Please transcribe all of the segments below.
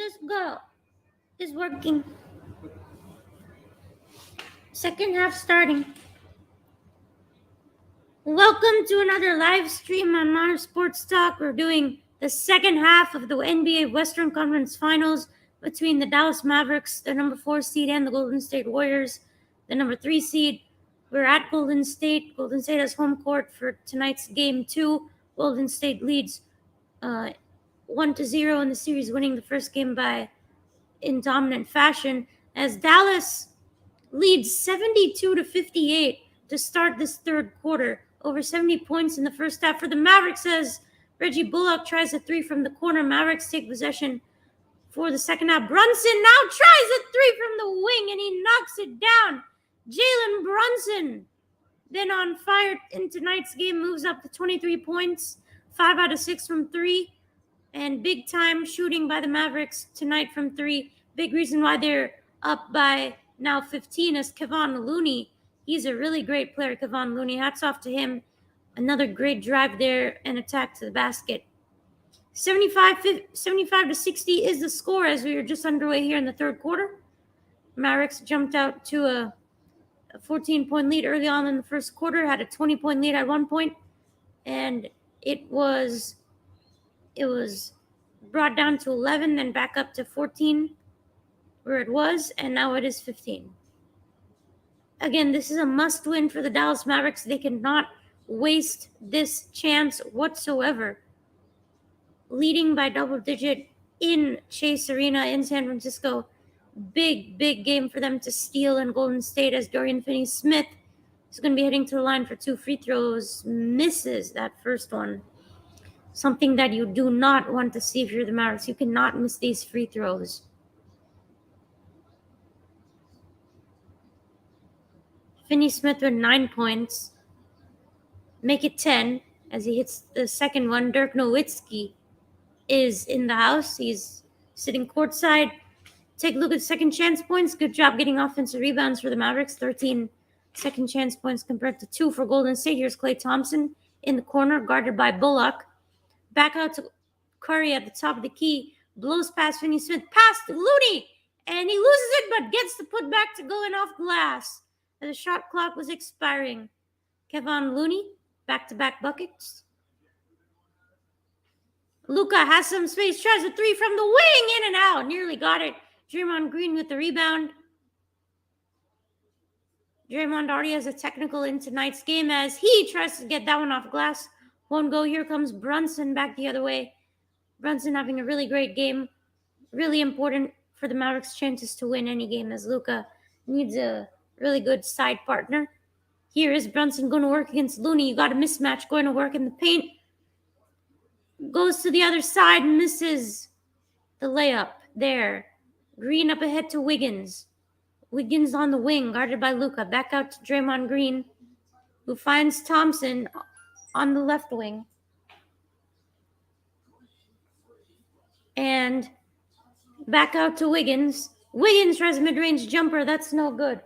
Let's go. It's working. Second half starting. Welcome to another live stream on Modern Sports Talk. We're doing the second half of the NBA Western Conference Finals between the Dallas Mavericks, the number 4 seed, and the Golden State Warriors, the number 3 seed. We're at Golden State. Golden State has home court for tonight's game 2. Golden State leads 1-0 in the series, winning the first game in dominant fashion, as Dallas leads 72-58 to start this third quarter. Over 70 points in the first half for the Mavericks as Reggie Bullock tries a three from the corner. Mavericks take possession for the second half. Brunson now tries a three from the wing and he knocks it down. Jalen Brunson, then on fire in tonight's game, moves up to 23 points, 5 out of 6 from 3, and big time shooting by the Mavericks tonight from 3. Big reason why they're up by now 15 is Kevon Looney. He's a really great player, Kevon Looney. Hats off to him. Another great drive there and attack to the basket. 75-60 is the score as we are just underway here in the third quarter. Mavericks jumped out to a 14-point lead early on in the first quarter, had a 20-point lead at one point, and it was brought down to 11, then back up to 14 where it was, and now it is 15. Again, this is a must-win for the Dallas Mavericks. They cannot waste this chance whatsoever. Leading by double-digit in Chase Arena in San Francisco. Big game for them to steal in Golden State as Dorian Finney-Smith is going to be heading to the line for 2 free throws. Misses that first one. Something that you do not want to see if you're the Mavericks. You cannot miss these free throws. Finney-Smith with 9 points. Make it 10 as he hits the second one. Dirk Nowitzki is in the house. He's sitting courtside. Take a look at second chance points. Good job getting offensive rebounds for the Mavericks. 13 second chance points compared to 2 for Golden State. Here's Klay Thompson in the corner, guarded by Bullock. Back out to Curry at the top of the key. Blows past Finney-Smith. Pass to Looney. And he loses it, but gets the putback to go in off glass. As the shot clock was expiring. Kevon Looney, back-to-back buckets. Luka has some space, tries a three from the wing, in and out. Nearly got it. Draymond Green with the rebound. Draymond already has a technical in tonight's game as he tries to get that one off glass. Won't go. Here comes Brunson back the other way. Brunson having a really great game. Really important for the Mavericks' chances to win any game as Luka needs a really good side partner. Here is Brunson going to work against Looney. You got a mismatch going to work in the paint. Goes to the other side, misses the layup there. Green up ahead to Wiggins. Wiggins on the wing, guarded by Luka. Back out to Draymond Green, who finds Thompson on the left wing. And back out to Wiggins. Wiggins tries a mid-range jumper. That's no good.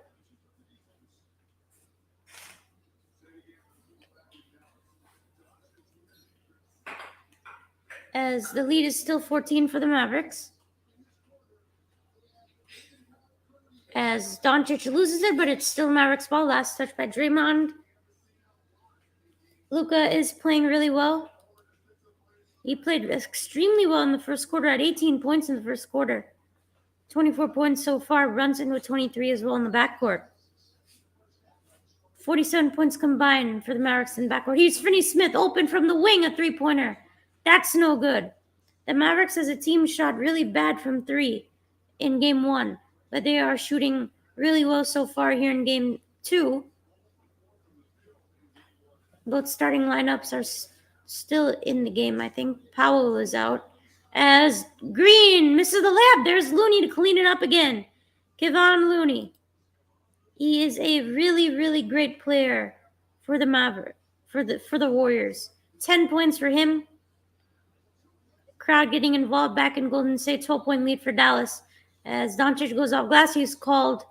As the lead is still 14 for the Mavericks. As Doncic loses it, but it's still Mavericks ball. Last touch by Draymond. Luka is playing really well. He played extremely well in the first quarter at 18 points in the first quarter. 24 points so far. Brunson with 23 as well in the backcourt. 47 points combined for the Mavericks in the backcourt. Here's Finney-Smith open from the wing, a three-pointer. That's no good. The Mavericks as a team shot really bad from 3 in game 1, but they are shooting really well so far here in game 2. Both starting lineups are still in the game. I think Powell is out. As Green misses the layup, there's Looney to clean it up again. Kevon Looney. He is a really great player for the Mavericks, for the Warriors. 10 points for him. Crowd getting involved back in Golden State. 12-point lead for Dallas. As Doncic goes off glass, he's called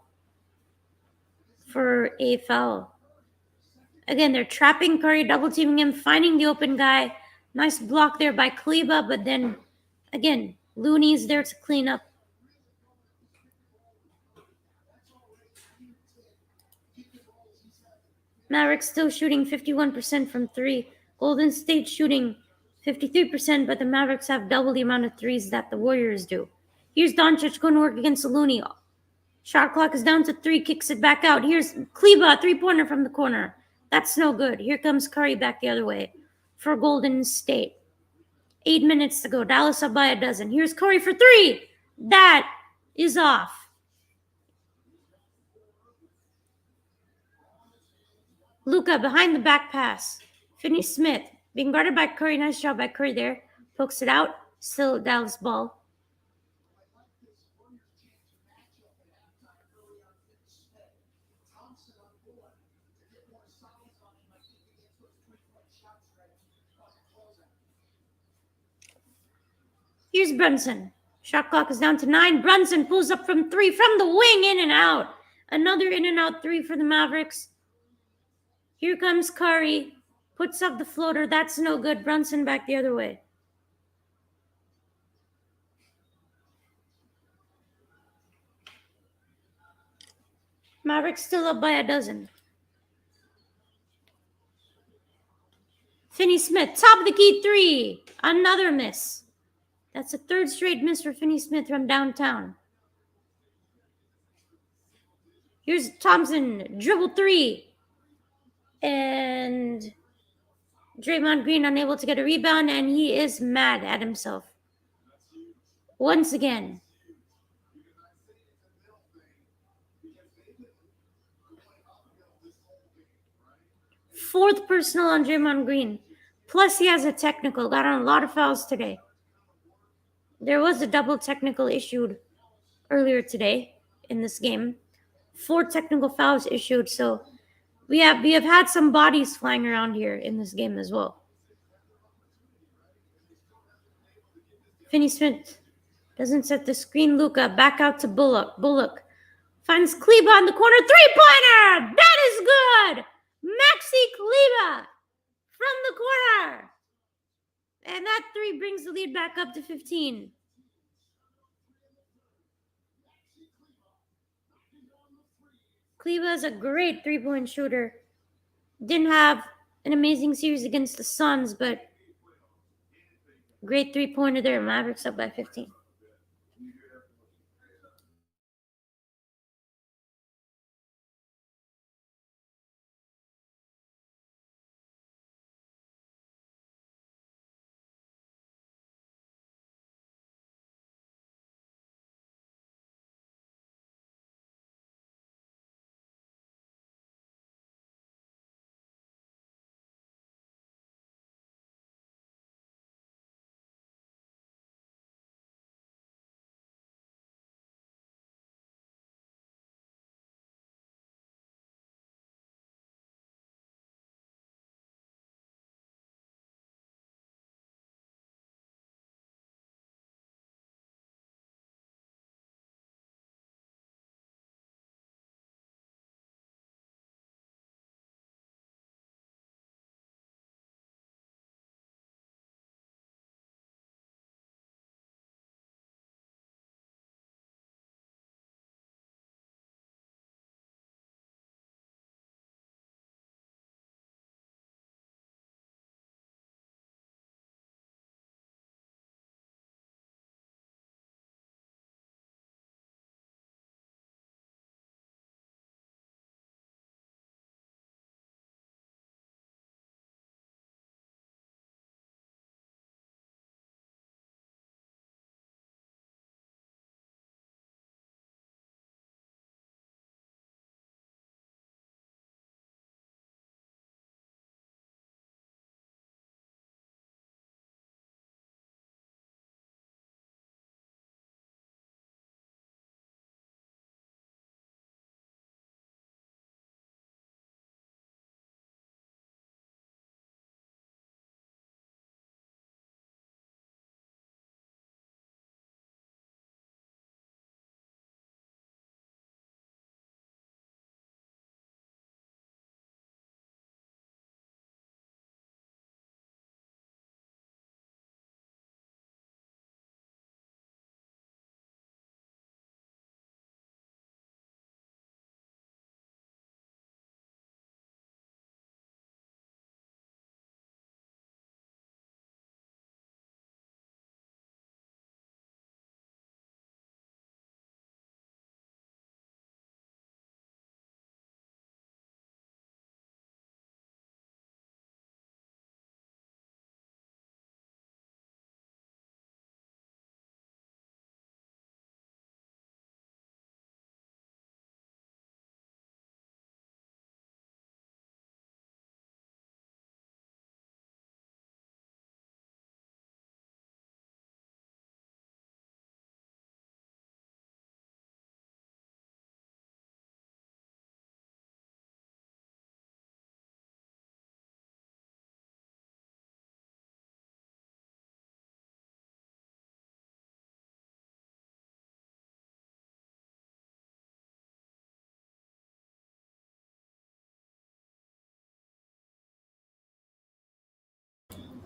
for a foul. Again, they're trapping Curry, double-teaming him, finding the open guy. Nice block there by Kleba, but then, again, Looney's there to clean up. Mavericks still shooting 51% from three. Golden State shooting 53%, but the Mavericks have double the amount of threes that the Warriors do. Here's Doncic going to work against Looney. Shot clock is down to 3, kicks it back out. Here's Kleba, three-pointer from the corner. That's no good. Here comes Curry back the other way for Golden State. 8 minutes to go. Dallas up by a dozen. Here's Curry for 3. That is off. Luka behind the back pass. Finney-Smith being guarded by Curry. Nice job by Curry there. Pokes it out. Still Dallas ball. Here's Brunson. Shot clock is down to 9. Brunson pulls up from 3 from the wing, in and out. Another in and out 3 for the Mavericks. Here comes Curry. Puts up the floater. That's no good. Brunson back the other way. Mavericks still up by a dozen. Finney-Smith, top of the key 3. Another miss. That's a third straight miss for Finney-Smith from downtown. Here's Thompson, dribble 3. And Draymond Green unable to get a rebound, and he is mad at himself. Once again. Fourth personal on Draymond Green. Plus, he has a technical. Got on a lot of fouls today. There was a double technical issued earlier today in this game. 4 technical fouls issued, so we have had some bodies flying around here in this game as well. Finney-Smith doesn't set the screen. Luka back out to Bullock. Bullock finds Kleba in the corner. 3-pointer! That is good! Maxi Kleba from the corner. And that 3 brings the lead back up to 15. Kleba is a great 3-point shooter. Didn't have an amazing series against the Suns, but great 3-pointer there. Mavericks up by 15.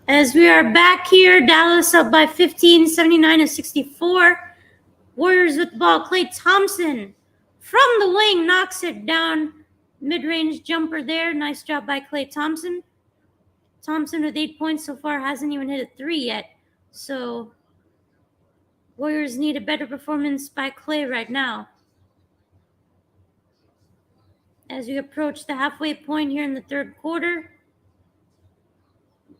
As we are back here, Dallas up by 15, 79-64. Warriors with the ball. Klay Thompson from the wing knocks it down. Mid-range jumper there. Nice job by Klay Thompson. Thompson with 8 points so far hasn't even hit a 3 yet. So Warriors need a better performance by Klay right now. As we approach the halfway point here in the third quarter,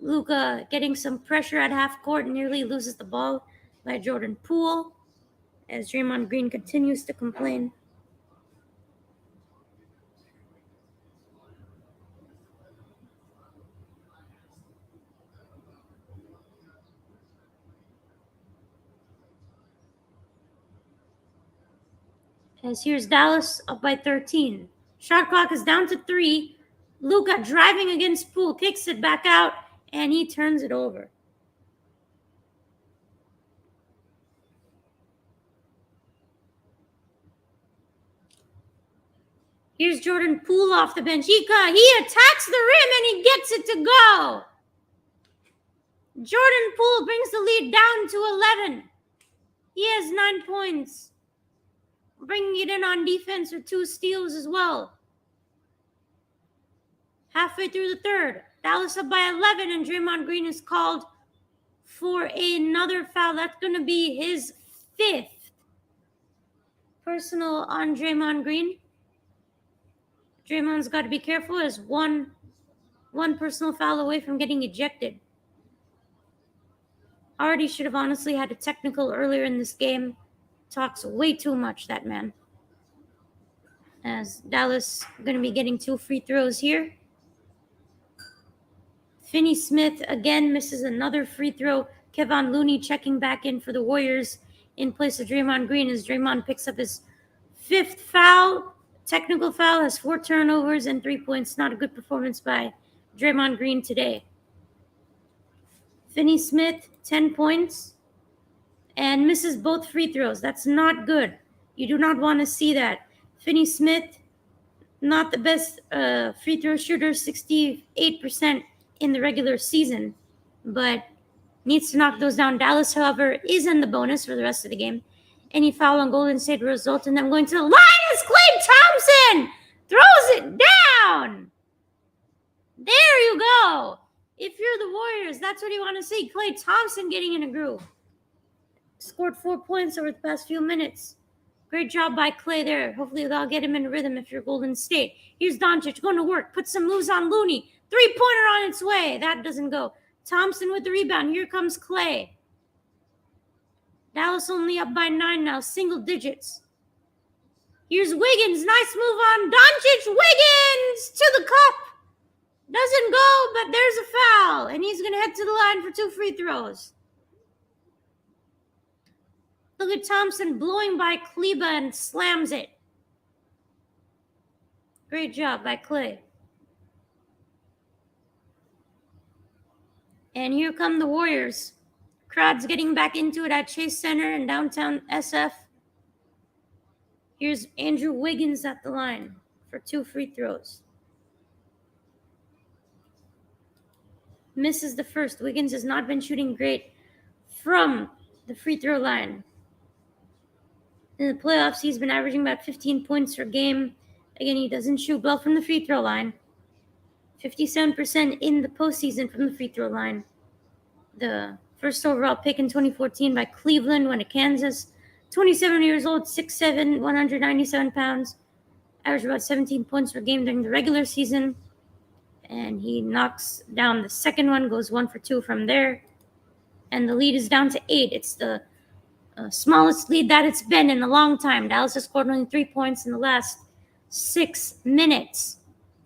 Luka getting some pressure at half court, nearly loses the ball by Jordan Poole as Draymond Green continues to complain. As here's Dallas up by 13. Shot clock is down to 3. Luka driving against Poole, kicks it back out, and he turns it over. Here's Jordan Poole off the bench. He attacks the rim and he gets it to go. Jordan Poole brings the lead down to 11. He has 9 points. Bringing it in on defense with 2 steals as well. Halfway through the third, Dallas up by 11, and Draymond Green is called for another foul. That's going to be his 5th personal on Draymond Green. Draymond's got to be careful as one personal foul away from getting ejected. Already should have honestly had a technical earlier in this game. Talks way too much, that man. As Dallas going to be getting 2 free throws here. Finney Smith again misses another free throw. Kevon Looney checking back in for the Warriors in place of Draymond Green as Draymond picks up his 5th foul. Technical foul, has 4 turnovers and 3 points. Not a good performance by Draymond Green today. Finney Smith, 10 points and misses both free throws. That's not good. You do not want to see that. Finney Smith, not the best free throw shooter, 68% in the regular season, but needs to knock those down. Dallas, however, is in the bonus for the rest of the game. Any foul on Golden State will result in them going to the line as Klay Thompson throws it down. There you go. If you're the Warriors, that's what you want to see. Klay Thompson getting in a groove. Scored 4 points over the past few minutes. Great job by Klay there. Hopefully that'll get him in rhythm if you're Golden State. Here's Doncic going to work. Put some moves on Looney. 3-pointer on its way. That doesn't go. Thompson with the rebound. Here comes Klay. Dallas only up by 9 now. Single digits. Here's Wiggins. Nice move on Doncic. Wiggins to the cup. Doesn't go, but there's a foul. And he's going to head to the line for 2 free throws. Look at Thompson blowing by Kleba and slams it. Great job by Klay. And here come the Warriors. Crowd's getting back into it at Chase Center in downtown SF. Here's Andrew Wiggins at the line for 2 free throws. Misses the first. Wiggins has not been shooting great from the free throw line. In the playoffs, he's been averaging about 15 points per game. Again, he doesn't shoot well from the free throw line. 57% in the postseason from the free throw line. The first overall pick in 2014 by Cleveland, went to Kansas. 27 years old, 6'7", 197 pounds. Averaged about 17 points per game during the regular season. And he knocks down the second one, goes 1 for 2 from there. And the lead is down to 8. It's the smallest lead that it's been in a long time. Dallas has scored only 3 points in the last 6 minutes.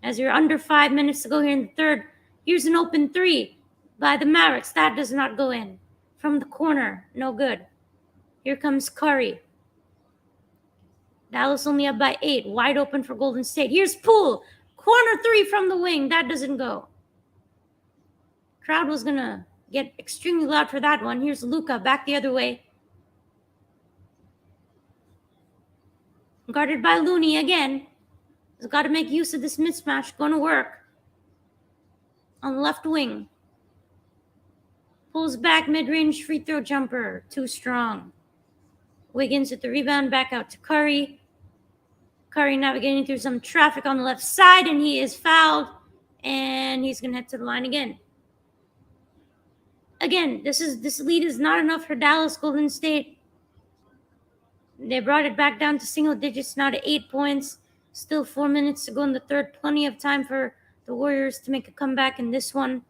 As you're under 5 minutes to go here in the third, here's an open 3 by the Mavericks. That does not go in. From the corner, no good. Here comes Curry. Dallas only up by 8. Wide open for Golden State. Here's Poole. Corner 3 from the wing. That doesn't go. Crowd was going to get extremely loud for that one. Here's Luka back the other way. Guarded by Looney again. He's got to make use of this mismatch. Going to work on the left wing. Pulls back mid-range free throw jumper. Too strong. Wiggins with the rebound back out to Curry. Curry navigating through some traffic on the left side, and he is fouled. And he's going to head to the line again. Again, this lead is not enough for Dallas Golden State. They brought it back down to single digits now to 8 points. Still 4 minutes to go in the third. Plenty of time for the Warriors to make a comeback in this one.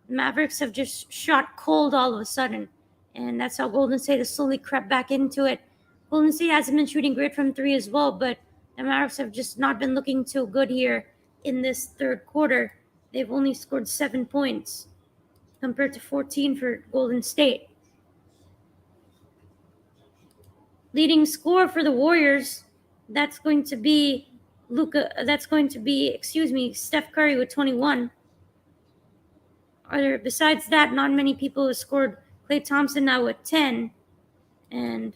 The Mavericks have just shot cold all of a sudden. And that's how Golden State has slowly crept back into it. Golden State hasn't been shooting great from three as well, but the Mavericks have just not been looking too good here in this third quarter. They've only scored 7 points compared to 14 for Golden State. Leading scorer for the Warriors, that's going to be Steph Curry with 21. Besides that, not many people have scored. Klay Thompson now with 10, and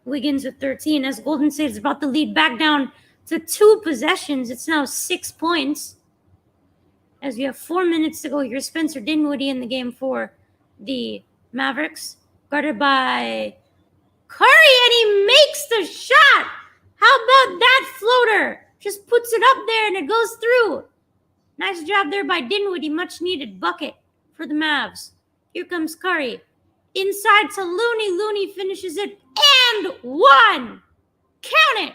Wiggins with 13. As Golden State is about to lead back down to 2 possessions, it's now 6 points. As we have 4 minutes to go, here's Spencer Dinwiddie in the game for the Mavericks, guarded by Curry, and he makes the shot. How about that floater? Just puts it up there and it goes through. Nice job there by Dinwiddie. Much needed bucket for the Mavs. Here comes Curry. Inside to Looney. Looney finishes it and 1. Count it.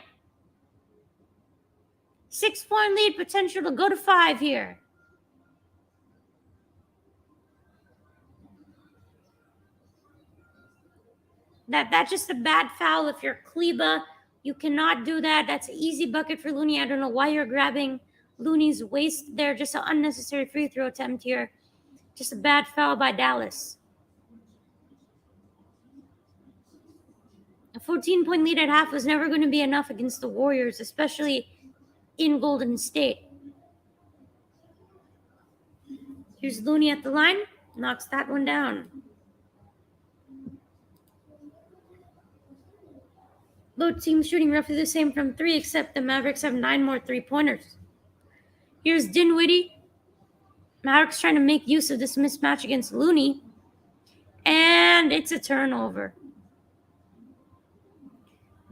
6-point lead, potential to go to 5 here. That's just a bad foul. If you're Kleba, you cannot do that. That's an easy bucket for Looney. I don't know why you're grabbing Looney's waist there. Just an unnecessary free throw attempt here. Just a bad foul by Dallas. A 14-point lead at half was never going to be enough against the Warriors, especially in Golden State. Here's Looney at the line. Knocks that one down. Both teams shooting roughly the same from 3, except the Mavericks have 9 more 3-pointers. Here's Dinwiddie. Mavericks trying to make use of this mismatch against Looney. And it's a turnover.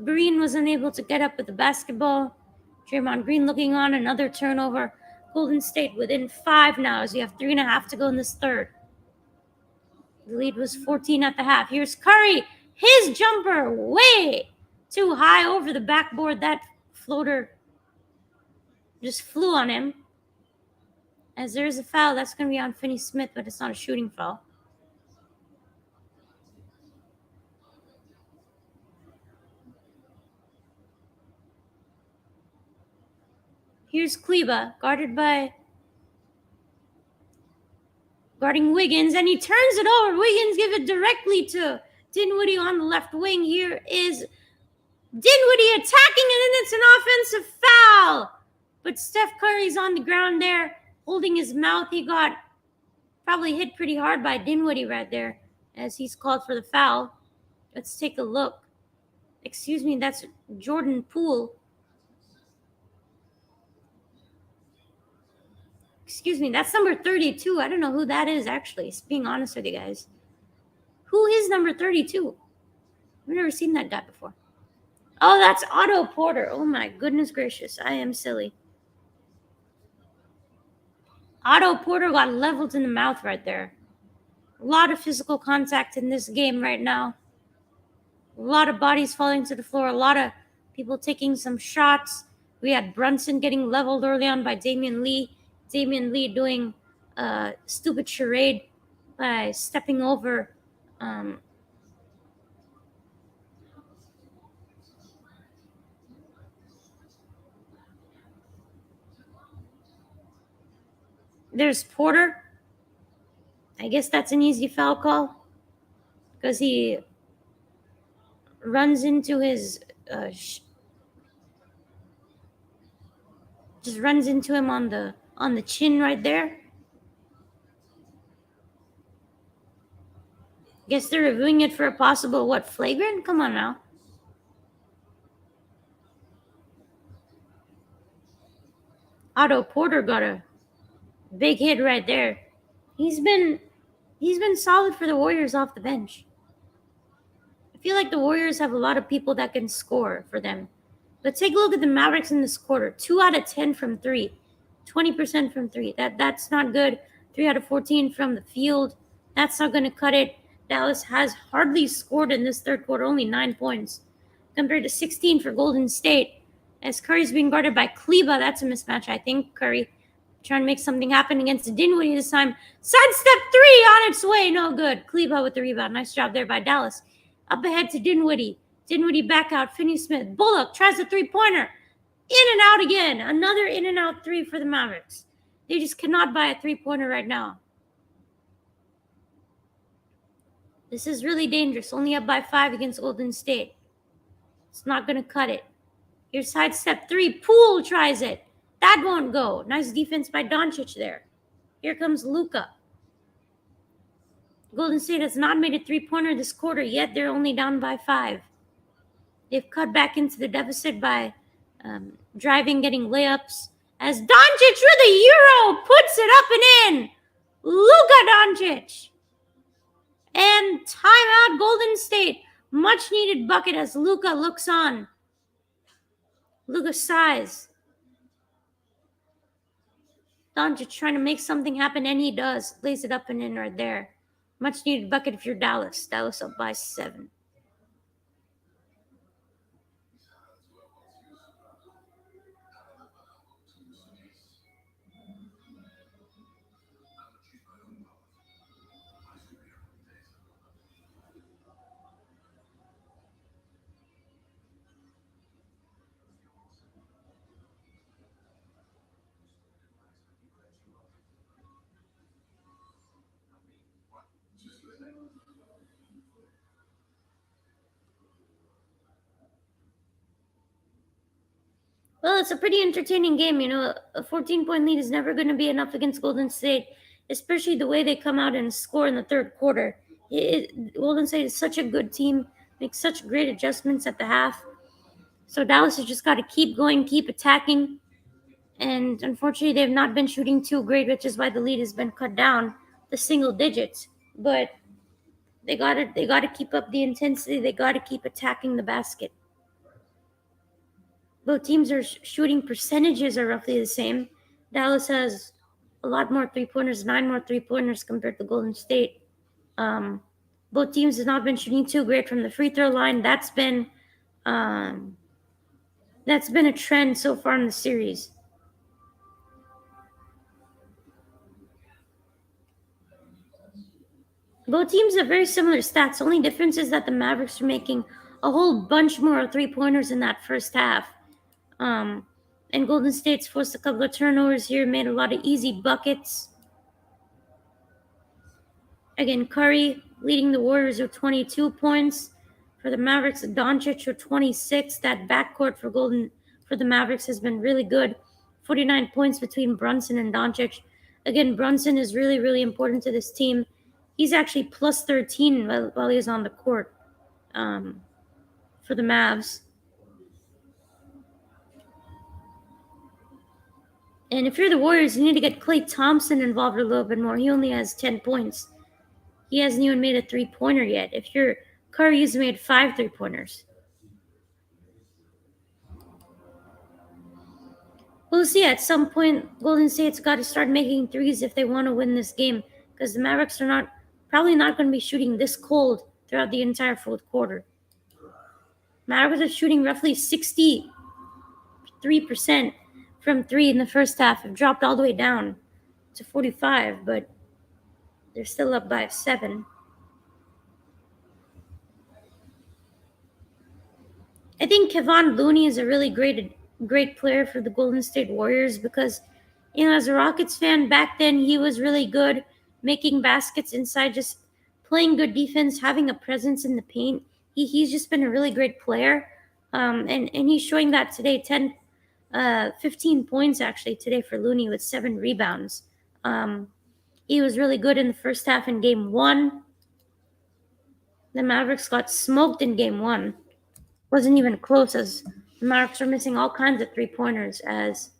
Green was unable to get up with the basketball. Draymond Green looking on, another turnover. Golden State within 5 now as we have 3.5 to go in this third. The lead was 14 at the half. Here's Curry. His jumper way too high over the backboard. That floater just flew on him. As there is a foul, that's going to be on Finney-Smith, but it's not a shooting foul. Here's Kleba, guarding Wiggins, and he turns it over. Wiggins give it directly to Dinwiddie on the left wing. Here is Dinwiddie attacking, and then it's an offensive foul. But Steph Curry's on the ground there, holding his mouth. He got probably hit pretty hard by Dinwiddie right there as he's called for the foul. Let's take a look. Excuse me, that's Jordan Poole. Excuse me, that's number 32. I don't know who that is, actually, being honest with you guys. Who is number 32? I've never seen that guy before. Oh, that's Otto Porter. Oh, my goodness gracious. I am silly. Otto Porter got leveled in the mouth right there. A lot of physical contact in this game right now. A lot of bodies falling to the floor. A lot of people taking some shots. We had Brunson getting leveled early on by Damian Lee. Damian Lee doing a stupid charade by stepping over there's Porter. I guess that's an easy foul call because he runs into his just runs into him on the chin right there. Guess they're reviewing it for a possible, flagrant? Come on now. Otto Porter got a big hit right there. He's been He's been solid for the Warriors off the bench. I feel like the Warriors have a lot of people that can score for them. But take a look at the Mavericks in this quarter. 2 out of 10 from 3. 20% from 3. That's not good. 3 out of 14 from the field. That's not going to cut it. Dallas has hardly scored in this third quarter, only 9 points, compared to 16 for Golden State. As Curry's being guarded by Kleba, that's a mismatch, I think. Curry trying to make something happen against Dinwiddie this time. Sidestep 3 on its way. No good. Kleba with the rebound. Nice job there by Dallas. Up ahead to Dinwiddie. Dinwiddie back out. Finney-Smith. Bullock tries the three-pointer. In and out again. Another in and out three for the Mavericks. They just cannot buy a three-pointer right now. This is really dangerous. Only up by 5 against Golden State. It's not going to cut it. Here's sidestep 3. Poole tries it. That won't go. Nice defense by Doncic there. Here comes Luka. Golden State has not made a three-pointer this quarter, yet they're only down by 5. They've cut back into the deficit by driving, getting layups. As Doncic with a Euro puts it up and in. Luka Doncic. And timeout Golden State. Much needed bucket as Luka looks on. Luka sighs. Doncic trying to make something happen, and he does. Lays it up and in right there. Much needed bucket if you're Dallas. Dallas up by 7. Well, it's a pretty entertaining game. You know, a 14-point lead is never going to be enough against Golden State, especially the way they come out and score in the third quarter. Golden State is such a good team, makes such great adjustments at the half. So Dallas has just got to keep going, keep attacking. And unfortunately, they've not been shooting too great, which is why the lead has been cut down to single digits. But they got to keep up the intensity. They got to keep attacking the basket. Both teams are shooting percentages are roughly the same. Dallas has a lot more three-pointers, 9 more three-pointers compared to Golden State. Both teams have not been shooting too great from the free throw line. That's been a trend so far in the series. Both teams have very similar stats. The only difference is that the Mavericks are making a whole bunch more three-pointers in that first half. And Golden State's forced a couple of turnovers here, made a lot of easy buckets. Again, Curry leading the Warriors with 22 points. For the Mavericks, Doncic with 26. That backcourt for the Mavericks has been really good. 49 points between Brunson and Doncic. Again, Brunson is really, really important to this team. He's actually plus 13 while he's on the court for the Mavs. And if you're the Warriors, you need to get Klay Thompson involved a little bit more. He only has 10 points. He hasn't even made a three-pointer yet. If you're Curry, he's made 5 three-pointers. We'll see. At some point, Golden State's got to start making threes if they want to win this game, because the Mavericks are probably not going to be shooting this cold throughout the entire fourth quarter. Mavericks are shooting roughly 63% from 3 in the first half. Have dropped all the way down to 45, but they're still up by 7. I think Kevon Looney is a really great player for the Golden State Warriors because, you know, as a Rockets fan back then, he was really good making baskets inside, just playing good defense, having a presence in the paint. He's just been a really great player, and he's showing that today. 15 points actually today for Looney with 7 rebounds. He was really good in the first half in Game 1. The Mavericks got smoked in Game 1. Wasn't even close, as the Mavericks are missing all kinds of three-pointers as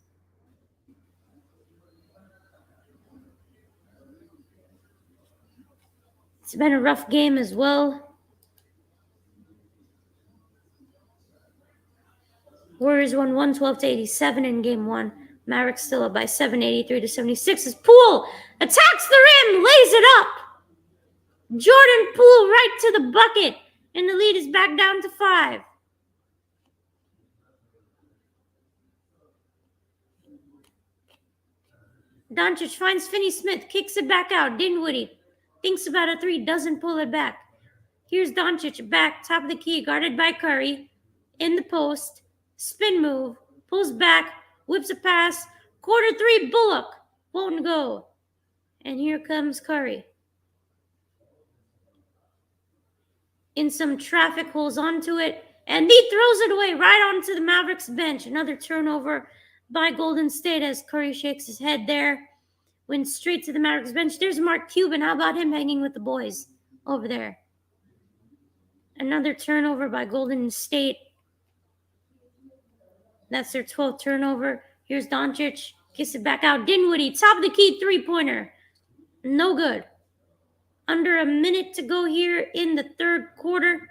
It's been a rough game as well. Warriors won 112-87 in game 1. Mavericks still up by 7, 83-76. As Poole attacks the rim, lays it up. Jordan Poole right to the bucket, and the lead is back down to 5. Doncic finds Finney-Smith, kicks it back out. Dinwiddie thinks about a 3, doesn't pull it back. Here's Doncic back, top of the key, guarded by Curry. In the post, spin move, pulls back, whips a pass. Quarter 3, Bullock won't go. And here comes Curry. In some traffic, holds onto it, and he throws it away right onto the Mavericks bench. Another turnover by Golden State as Curry shakes his head there. Went straight to the Mavericks bench. There's Mark Cuban. How about him hanging with the boys over there? Another turnover by Golden State. That's their 12th turnover. Here's Doncic. Kicks it back out. Dinwiddie, top of the key, 3-pointer. No good. Under a minute to go here in the third quarter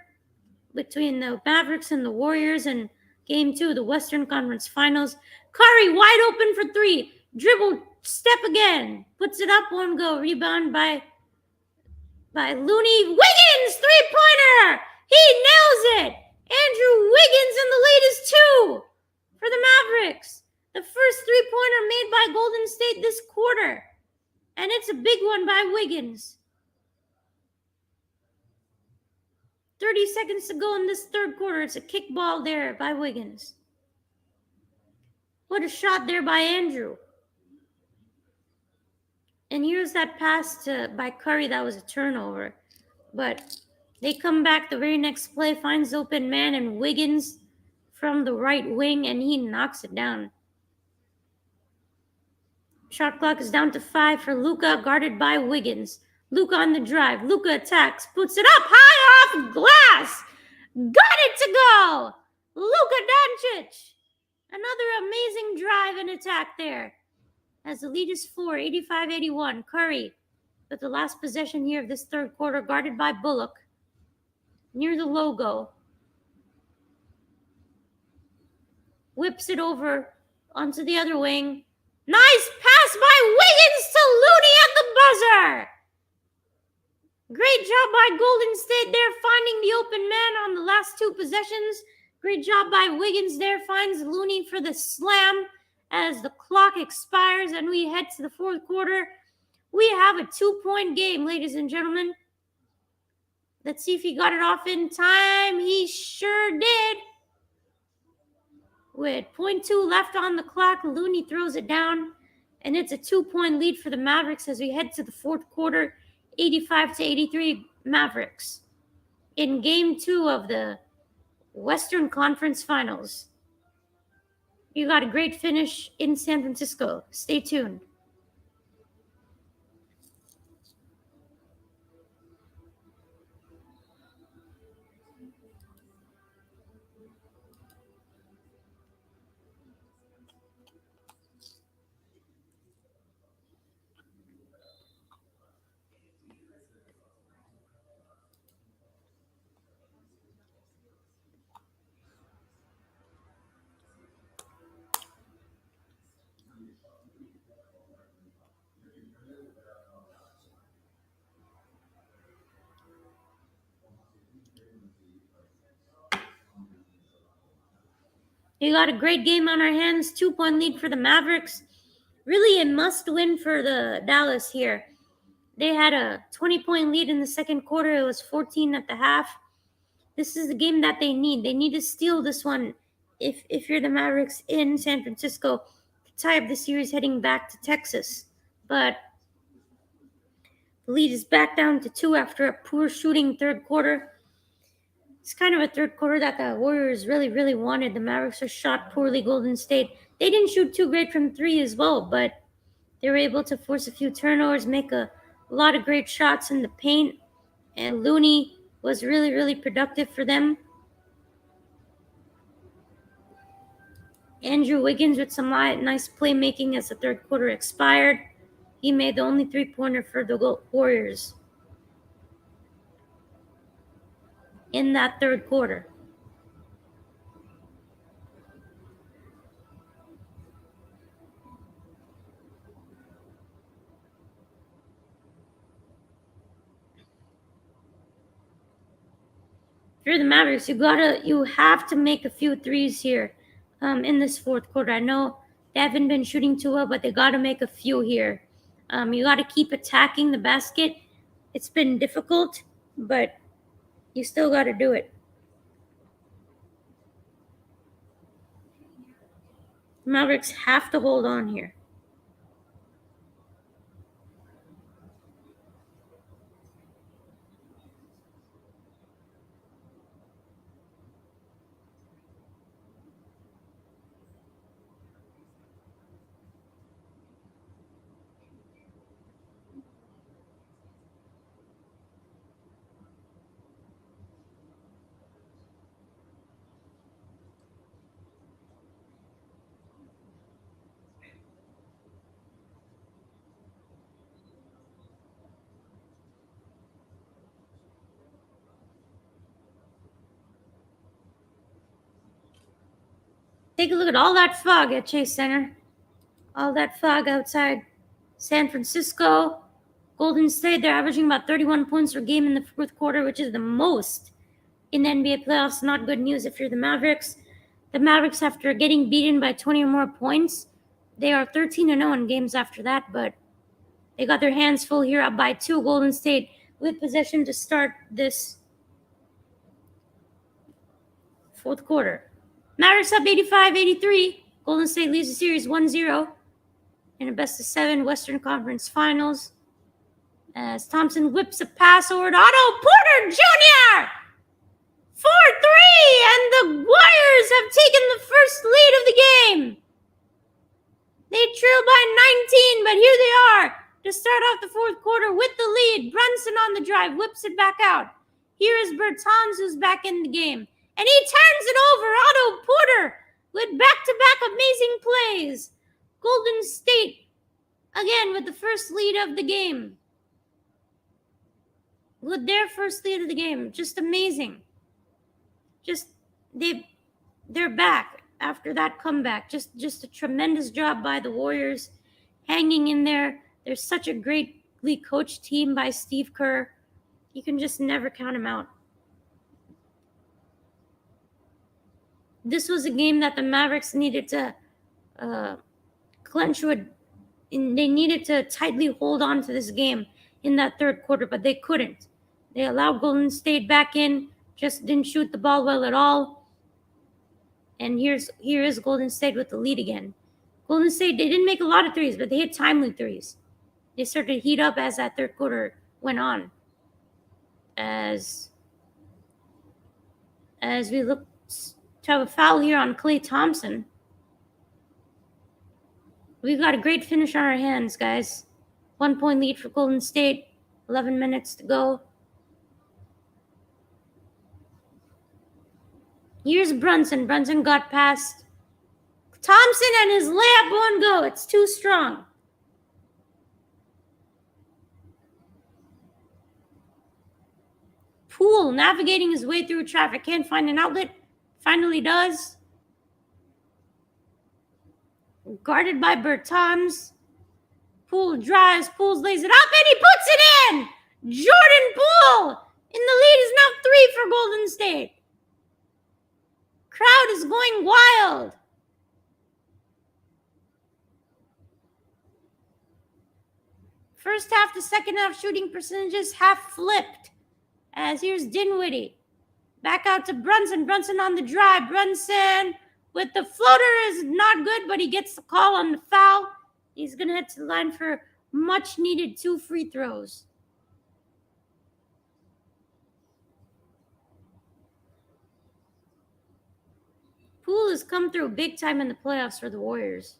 between the Mavericks and the Warriors in game 2 of the Western Conference Finals. Curry wide open for 3. Dribble, step again. Puts it up, won't go. Rebound by Looney. Wiggins, 3-pointer. He nails it. Andrew Wiggins, and the lead is 2 for the Mavericks. The first 3-pointer made by Golden State this quarter. And it's a big one by Wiggins. 30 seconds to go in this third quarter. It's a kick ball there by Wiggins. What a shot there by Andrew. And here's that pass by Curry. That was a turnover. But they come back the very next play, finds open man, and Wiggins from the right wing, and he knocks it down. Shot clock is down to 5 for Luka, guarded by Wiggins. Luka on the drive. Luka attacks, puts it up high off glass. Got it to go. Luka Doncic. Another amazing drive and attack there. As the lead is 4, 85-81. Curry with the last possession here of this third quarter, guarded by Bullock. Near the logo. Whips it over onto the other wing. Nice pass by Wiggins to Looney at the buzzer. Great job by Golden State there, finding the open man on the last 2 possessions. Great job by Wiggins there, finds Looney for the slam as the clock expires and we head to the fourth quarter. We have a 2-point game, ladies and gentlemen. Let's see if he got it off in time. He sure did. With 0.2 left on the clock, Looney throws it down, and it's a 2-point lead for the Mavericks as we head to the fourth quarter, 85-83 Mavericks in game 2 of the Western Conference Finals. You got a great finish in San Francisco. Stay tuned. We got a great game on our hands. 2-point lead for the Mavericks. Really a must-win for the Dallas here. They had a 20-point lead in the second quarter. It was 14 at the half. This is the game that they need. They need to steal this one if you're the Mavericks in San Francisco to tie up the series heading back to Texas. But the lead is back down to 2 after a poor shooting third quarter. It's kind of a third quarter that the Warriors really, really wanted. The Mavericks are shot poorly. Golden State, they didn't shoot too great from 3 as well, but they were able to force a few turnovers, make a lot of great shots in the paint, and Looney was really, really productive for them. Andrew Wiggins with some nice playmaking as the third quarter expired. He made the only 3-pointer for the Warriors. in that third quarter. If you're the Mavericks, you have to make a few threes here in this fourth quarter. I know they haven't been shooting too well, but they got to make a few here. You got to keep attacking the basket. It's been difficult, but you still got to do it. Mavericks have to hold on here. Take a look at all that fog at Chase Center. All that fog outside San Francisco. Golden State, they're averaging about 31 points per game in the fourth quarter, which is the most in the NBA playoffs. Not good news if you're the Mavericks. The Mavericks, after getting beaten by 20 or more points, they are 13-0 in games after that, but they got their hands full here, up by 2. Golden State with possession to start this fourth quarter. Mavericks up 85-83. Golden State leads the series 1-0 in a best-of-7 Western Conference Finals as Thompson whips a pass over to Otto Porter Jr. 4-3, and the Warriors have taken the first lead of the game. They trail by 19, but here they are to start off the fourth quarter with the lead. Brunson on the drive, whips it back out. Here is Bertans, who's back in the game, and he turns it over. Otto Porter with back-to-back amazing plays. Golden State again with the first lead of the game. With their first lead of the game, just amazing. They're back after that comeback. Just a tremendous job by the Warriors, hanging in there. They're such a greatly coached team by Steve Kerr. You can just never count them out. This was a game that the Mavericks needed to clinch with. They needed to tightly hold on to this game in that third quarter, but they couldn't. They allowed Golden State back in, just didn't shoot the ball well at all. And here is Golden State with the lead again. Golden State, they didn't make a lot of threes, but they hit timely threes. They started to heat up as that third quarter went on. As we look to have a foul here on Klay Thompson. We've got a great finish on our hands, guys. 1 point lead for Golden State. 11 minutes to go. Here's Brunson. Brunson got past Thompson and his layup won't go. It's too strong. Poole navigating his way through traffic. Can't find an outlet. Finally does. Guarded by Bertans. Poole drives. Poole lays it up and he puts it in. Jordan Poole. And the lead is now 3 for Golden State. Crowd is going wild. First half to second half shooting percentages have flipped. As here's Dinwiddie. Back out to Brunson. Brunson on the drive. Brunson with the floater is not good, but he gets the call on the foul. He's going to head to the line for much needed 2 free throws. Poole has come through big time in the playoffs for the Warriors.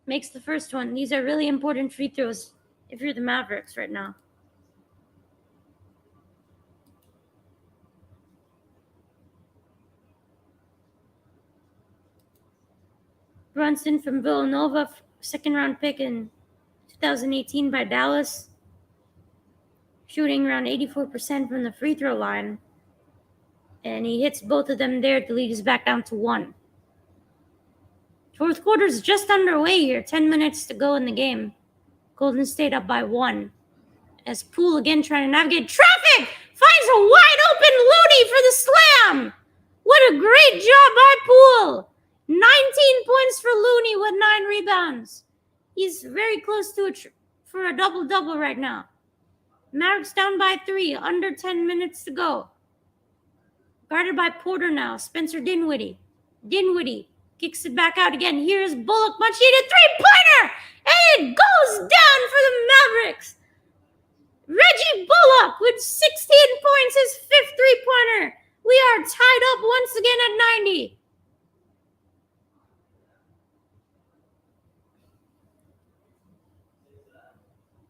Makes the first one. These are really important free throws if you're the Mavericks right now. Brunson from Villanova, second round pick in 2018 by Dallas, shooting around 84% from the free throw line. And he hits both of them there. The lead is back down to 1. Fourth quarter is just underway here. 10 minutes to go in the game. Golden State up by 1. As Poole again trying to navigate traffic, finds a wide open Looney for the slam. What a great job by Poole. 19 points for Looney with 9 rebounds. He's very close to for a double-double right now. Mavericks down by 3, under 10 minutes to go. Guarded by Porter now, Spencer Dinwiddie. Dinwiddie kicks it back out again. Here's Bullock, much needed three-pointer, and it goes down for the Mavericks. Reggie Bullock with 16 points, his 5th three-pointer. We are tied up once again at 90.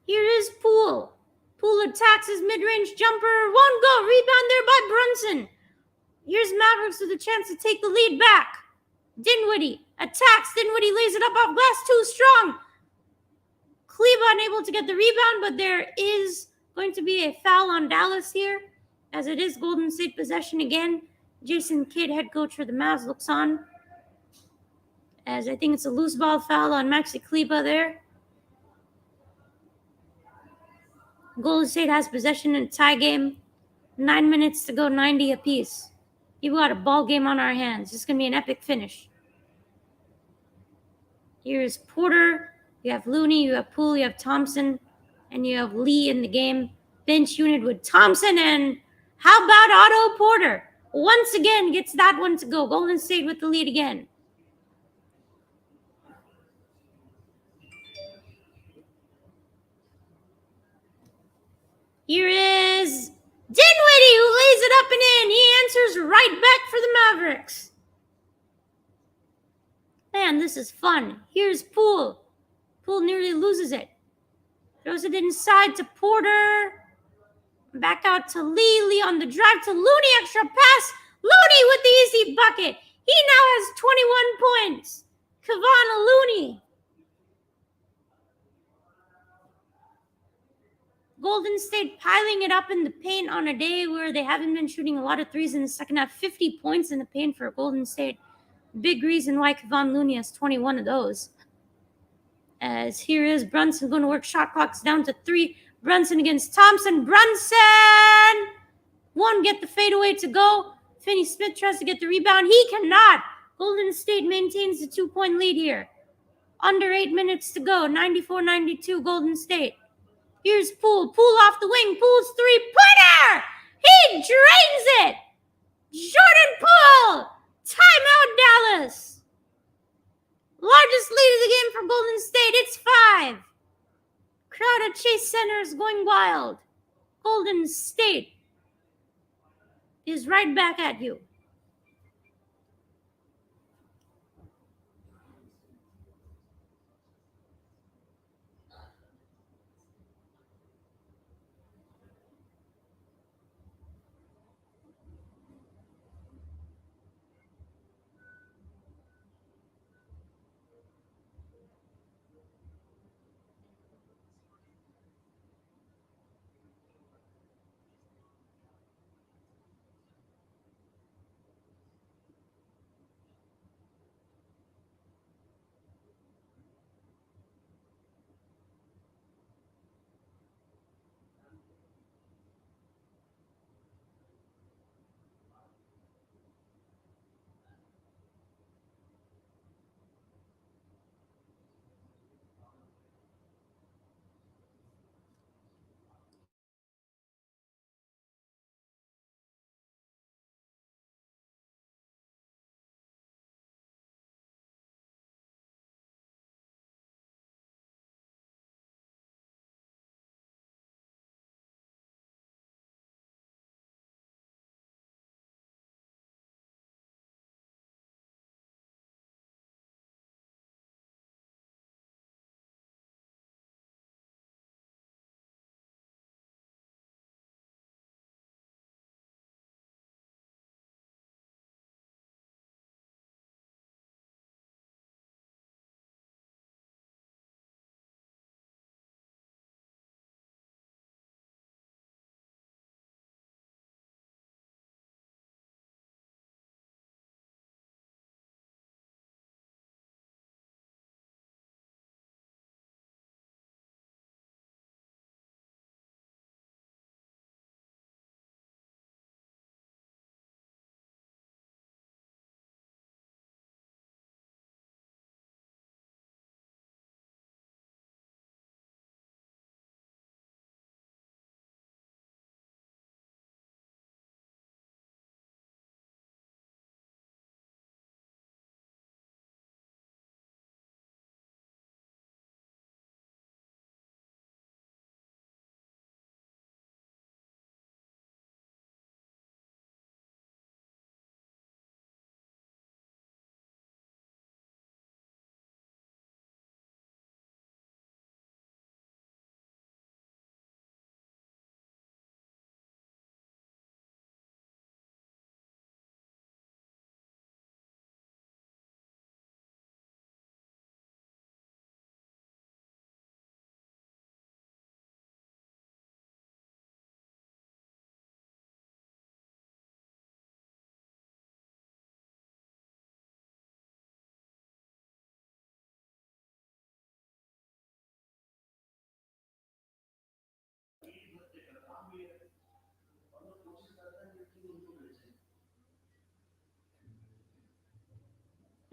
Here is Poole. Poole attacks his mid-range jumper. Won't go. Rebound there by Brunson. Here's Mavericks with a chance to take the lead back. Dinwiddie attacks. Dinwiddie lays it up off glass. Too strong. Kleber unable to get the rebound, but there is going to be a foul on Dallas here, as it is Golden State possession again. Jason Kidd, head coach for the Mavs, looks on, as I think it's a loose ball foul on Maxi Kleber there. Golden State has possession in a tie game. 9 minutes to go, 90 apiece. We've got a ball game on our hands. This is going to be an epic finish. Here's Porter. You have Looney, you have Poole, you have Thompson, and you have Lee in the game. Bench unit with Thompson, and how about Otto Porter? Once again gets that one to go. Golden State with the lead again. Here is Dinwiddie, who lays it up and in. He answers right back for the Mavericks. Man, this is fun. Here's Poole. Poole nearly loses it. Throws it inside to Porter. Back out to Lee. Lee on the drive to Looney. Extra pass. Looney with the easy bucket. He now has 21 points. Kevon Looney. Golden State piling it up in the paint on a day where they haven't been shooting a lot of threes in the second half. 50 points in the paint for Golden State. Big reason why Kevon Looney has 21 of those. As here is Brunson going to work shot clocks down to 3. Brunson against Thompson. Brunson won't get the fadeaway to go. Finney-Smith tries to get the rebound. He cannot. Golden State maintains the 2-point lead here. Under 8 minutes to go. 94-92 Golden State. Here's Poole. Poole off the wing. Poole's three-pointer. He drains it. Jordan Poole. Timeout, Dallas. Largest lead of the game for Golden State. It's 5. Crowd at Chase Center is going wild. Golden State is right back at you.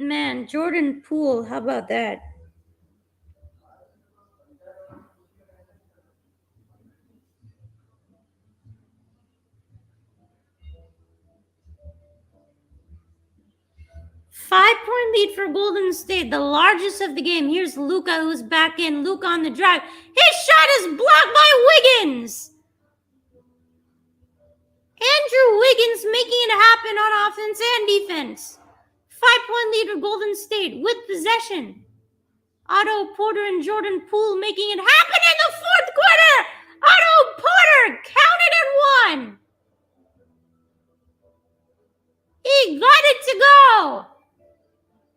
Man, Jordan Poole, how about that? Five-point lead for Golden State, the largest of the game. Here's Luka, who's back in. Luka on the drive. His shot is blocked by Wiggins. Andrew Wiggins making it happen on offense and defense. 5-point lead for Golden State with possession. Otto Porter and Jordan Poole making it happen in the fourth quarter. Otto Porter counted at one. He got it to go.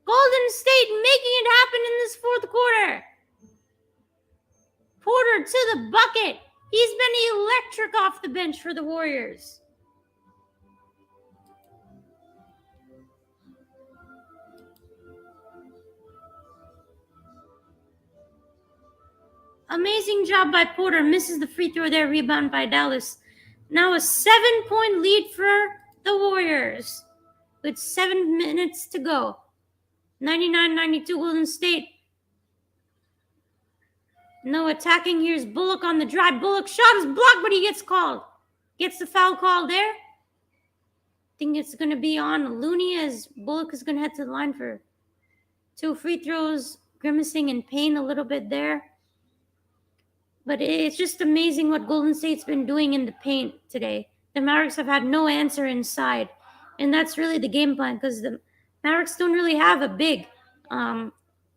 Golden State making it happen in this fourth quarter. Porter to the bucket. He's been electric off the bench for the Warriors. Amazing job by Porter. Misses the free throw there. Rebound by Dallas. Now a 7-point lead for the Warriors with 7 minutes to go. 99-92 Golden State. No attacking. Here's Bullock on the drive. Bullock's shot is blocked, but he gets called. Gets the foul call there. I think it's going to be on Looney as Bullock is going to head to the line for 2 free throws. Grimacing in pain a little bit there. But it's just amazing what Golden State's been doing in the paint today. The Mavericks have had no answer inside. And that's really the game plan because the Mavericks don't really have a big. And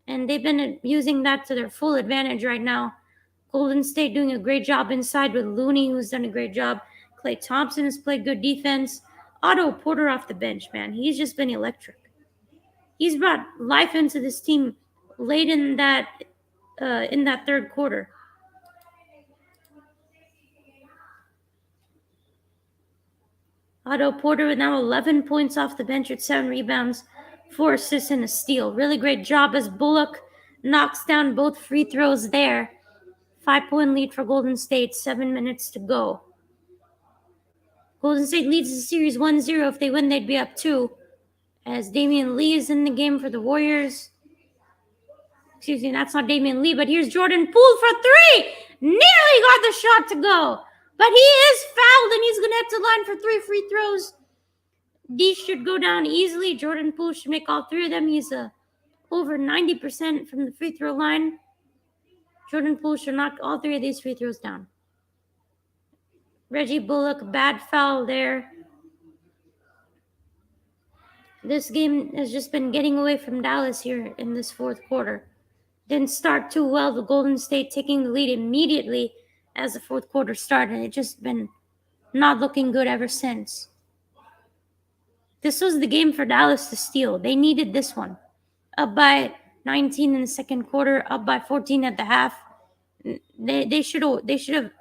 they've been using that to their full advantage right now. Golden State doing a great job inside with Looney, who's done a great job. Klay Thompson has played good defense. Otto Porter off the bench, man. He's just been electric. He's brought life into this team late in that third quarter. Otto Porter with now 11 points off the bench with 7 rebounds, 4 assists, and a steal. Really great job as Bullock knocks down both free throws there. 5-point lead for Golden State, 7 minutes to go. Golden State leads the series 1-0. If they win, they'd be up 2. As Damian Lee is in the game for the Warriors. Excuse me, that's not Damian Lee, but here's Jordan Poole for 3. Nearly got the shot to go. But he is fouled, and he's going to head to the line for 3 free throws. These should go down easily. Jordan Poole should make all 3 of them. He's over 90% from the free throw line. Jordan Poole should knock all 3 of these free throws down. Reggie Bullock, bad foul there. This game has just been getting away from Dallas here in this fourth quarter. Didn't start too well. The Golden State taking the lead immediately as the fourth quarter started. It's just been not looking good ever since. This was the game for Dallas to steal. They needed this one. Up by 19 in the second quarter, up by 14 at the half. They should have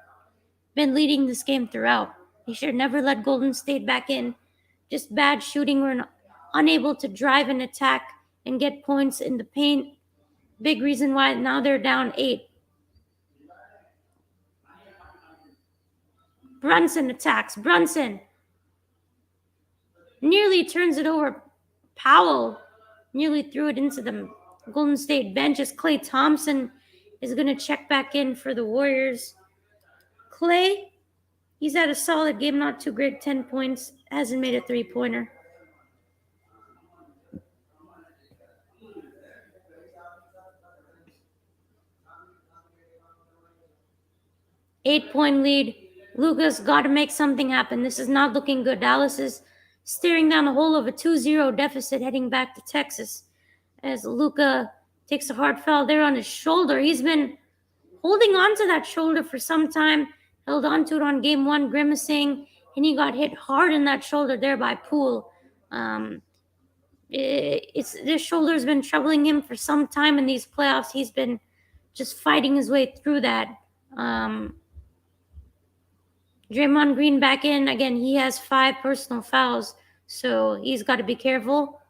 been leading this game throughout. They should have never let Golden State back in. Just bad shooting. We're unable to drive and attack and get points in the paint. Big reason why now they're down 8. Brunson attacks. Brunson nearly turns it over. Powell nearly threw it into the Golden State bench as Klay Thompson is going to check back in for the Warriors. Klay, he's had a solid game, not too great, 10 points, hasn't made a 3-pointer. Eight-point lead. Luka's got to make something happen. This is not looking good. Dallas is staring down the hole of a 2-0 deficit heading back to Texas as Luka takes a hard foul there on his shoulder. He's been holding on to that shoulder for some time, held on to it on game 1, grimacing, and he got hit hard in that shoulder there by Poole. This shoulder's been troubling him for some time in these playoffs. He's been just fighting his way through that. Draymond Green back in. Again, he has 5 personal fouls, so he's got to be careful.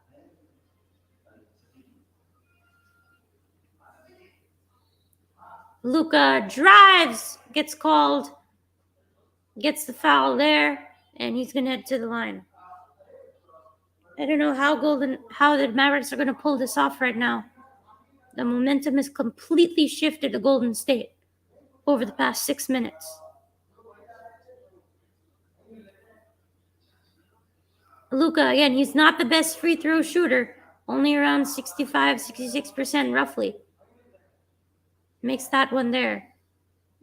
Luka drives, gets called, gets the foul there, and he's going to head to the line. I don't know how the Mavericks are going to pull this off right now. The momentum has completely shifted to Golden State over the past 6 minutes. Luka, again, he's not the best free throw shooter, only around 65-66% roughly. Makes that one there.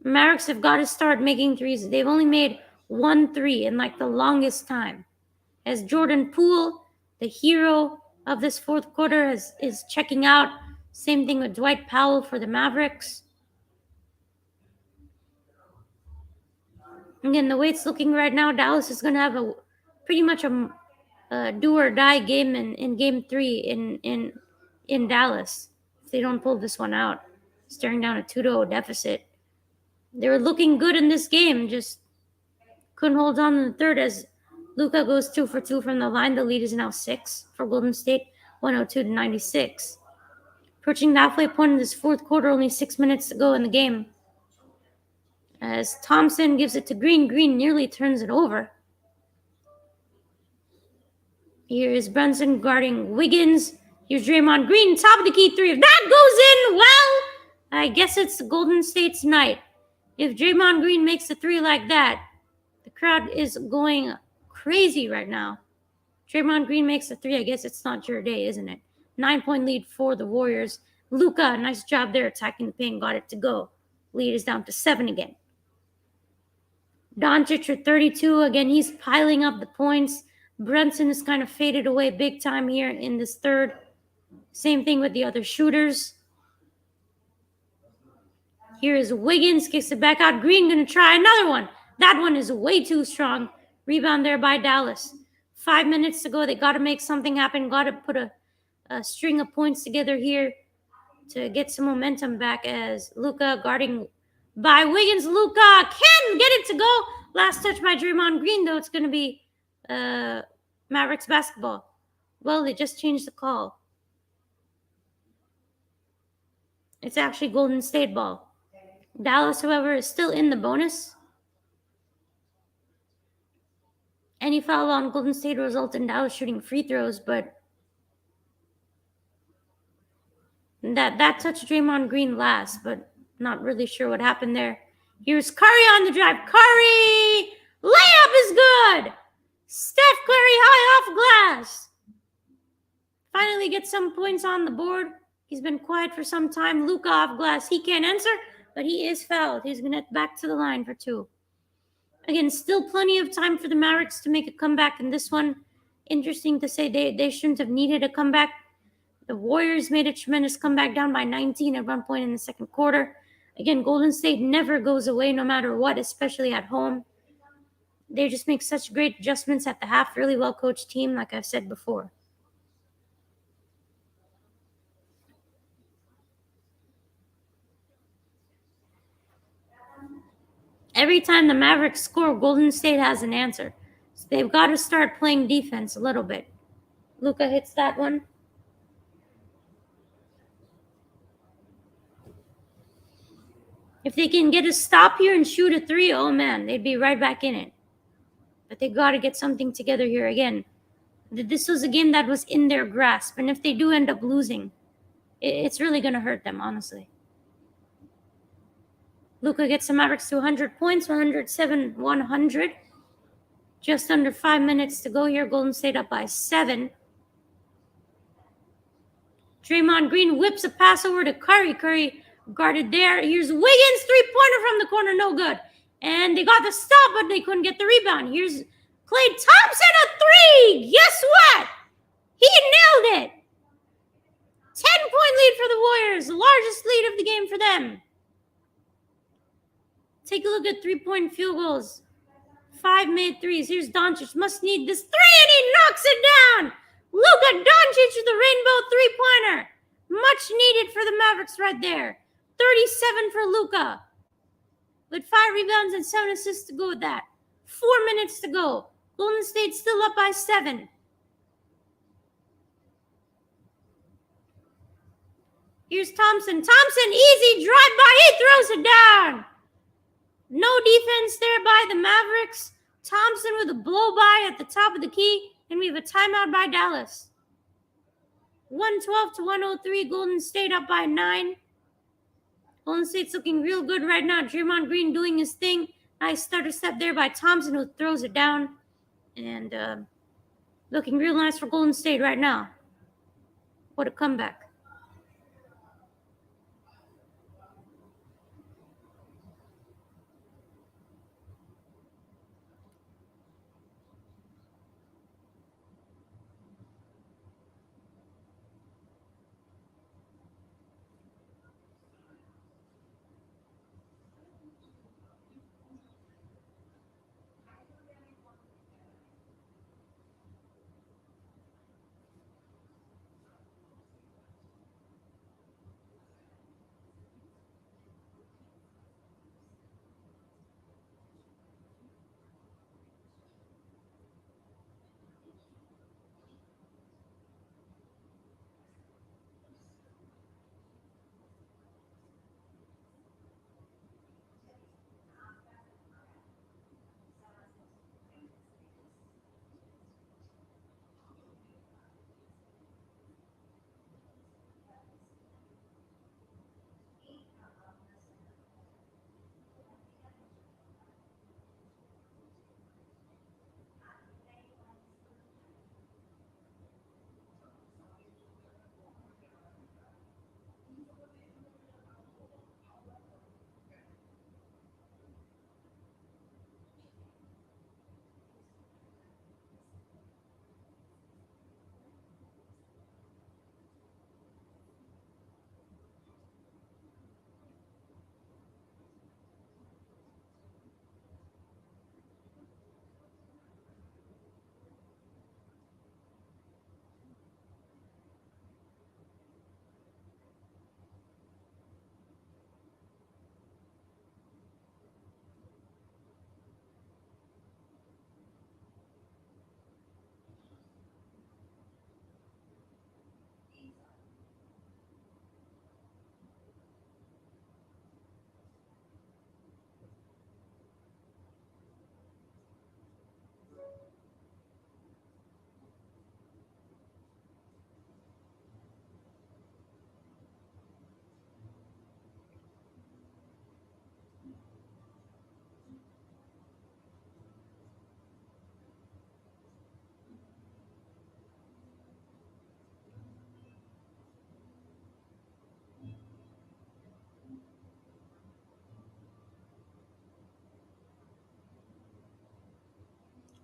Mavericks have got to start making threes. They've only made 1 3 in like the longest time. As Jordan Poole, the hero of this fourth quarter, is checking out. Same thing with Dwight Powell for the Mavericks. Again, the way it's looking right now, Dallas is going to have pretty much a do or die game in game 3 in Dallas if they don't pull this one out. Staring down a 2-0 deficit. They were looking good in this game, just couldn't hold on in the third as Luka goes 2 for 2 from the line. The lead is now 6 for Golden State, 102-96. Approaching the halfway point in this fourth quarter, only 6 minutes to go in the game. As Thompson gives it to Green, Green nearly turns it over. Here is Brunson guarding Wiggins. Here's Draymond Green, top of the key three. If that goes in, well, I guess it's Golden State's night. If Draymond Green makes a three like that, the crowd is going crazy right now. Draymond Green makes a three. I guess it's not your day, isn't it? 9-point lead for the Warriors. Luka, nice job there attacking the paint, got it to go. Lead is down to 7 again. Doncic at 32. Again, he's piling up the points. Brunson is kind of faded away big time here in this third. Same thing with the other shooters. Here is Wiggins, kicks it back out. Green going to try another one. That one is way too strong. Rebound there by Dallas. 5 minutes to go. They got to make something happen. Got to put a string of points together here to get some momentum back as Luka guarding by Wiggins. Luka can get it to go. Last touch by Draymond Green, though. It's going to be Mavericks basketball. Well, they just changed the call. It's actually Golden State ball. Dallas, however, is still in the bonus. Any foul on Golden State will result in Dallas shooting free throws, but that touched Draymond Green last, but not really sure what happened there. Here's Curry on the drive. Curry! Layup is good! Steph Curry high off glass. Finally gets some points on the board. He's been quiet for some time. Luka off glass. He can't answer, but he is fouled. He's going to get back to the line for 2. Again, still plenty of time for the Mavericks to make a comeback in this one. Interesting to say they shouldn't have needed a comeback. The Warriors made a tremendous comeback down by 19 at one point in the second quarter. Again, Golden State never goes away no matter what, especially at home. They just make such great adjustments at the half. Really well-coached team, like I've said before. Every time the Mavericks score, Golden State has an answer. So they've got to start playing defense a little bit. Luka hits that one. If they can get a stop here and shoot a 3, oh man, they'd be right back in it. But they got to get something together here again. This was a game that was in their grasp. And if they do end up losing, it's really going to hurt them, honestly. Luka gets the Mavericks to 100 points, 107-100. Just under 5 minutes to go here. Golden State up by 7. Draymond Green whips a pass over to Curry. Curry guarded there. Here's Wiggins, 3-pointer from the corner, no good. And they got the stop, but they couldn't get the rebound. Here's Klay Thompson, a 3. Guess what? He nailed it. 10-point lead for the Warriors, the largest lead of the game for them. Take a look at 3-point field goals. 5 made threes. Here's Doncic. Must need this 3, and he knocks it down. Luka Doncic with the rainbow 3-pointer. Much needed for the Mavericks right there. 37 for Luka. With 5 rebounds and 7 assists to go with that. 4 minutes to go. Golden State still up by 7. Here's Thompson. Thompson, easy drive-by. He throws it down. No defense there by the Mavericks. Thompson with a blow-by at the top of the key. And we have a timeout by Dallas. 112 to 103. Golden State up by 9. Golden State's looking real good right now. Draymond Green doing his thing. Nice stutter step there by Thompson, who throws it down. And looking real nice for Golden State right now. What a comeback.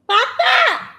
Papa!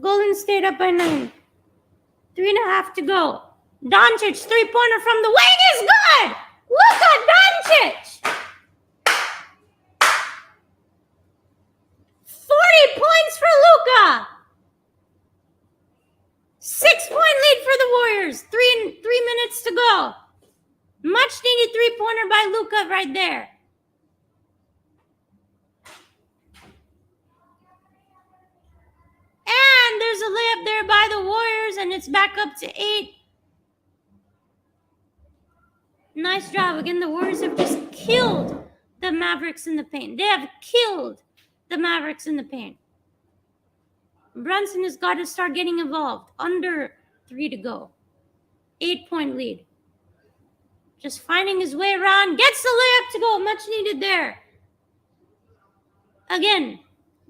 Golden State up by 9. 3.5 to go. Doncic, three-pointer from the wing is good! Luka Doncic! 40 points for Luka! 6-point lead for the Warriors. 3 minutes to go. Much needed three-pointer by Luka right there. And there's a layup there by the Warriors, and it's back up to 8. Nice job. Again, the Warriors have just killed the Mavericks in the paint. They have killed the Mavericks in the paint. Brunson has got to start getting involved. Under 3 to go. 8-point lead. Just finding his way around. Gets the layup to go. Much needed there. Again,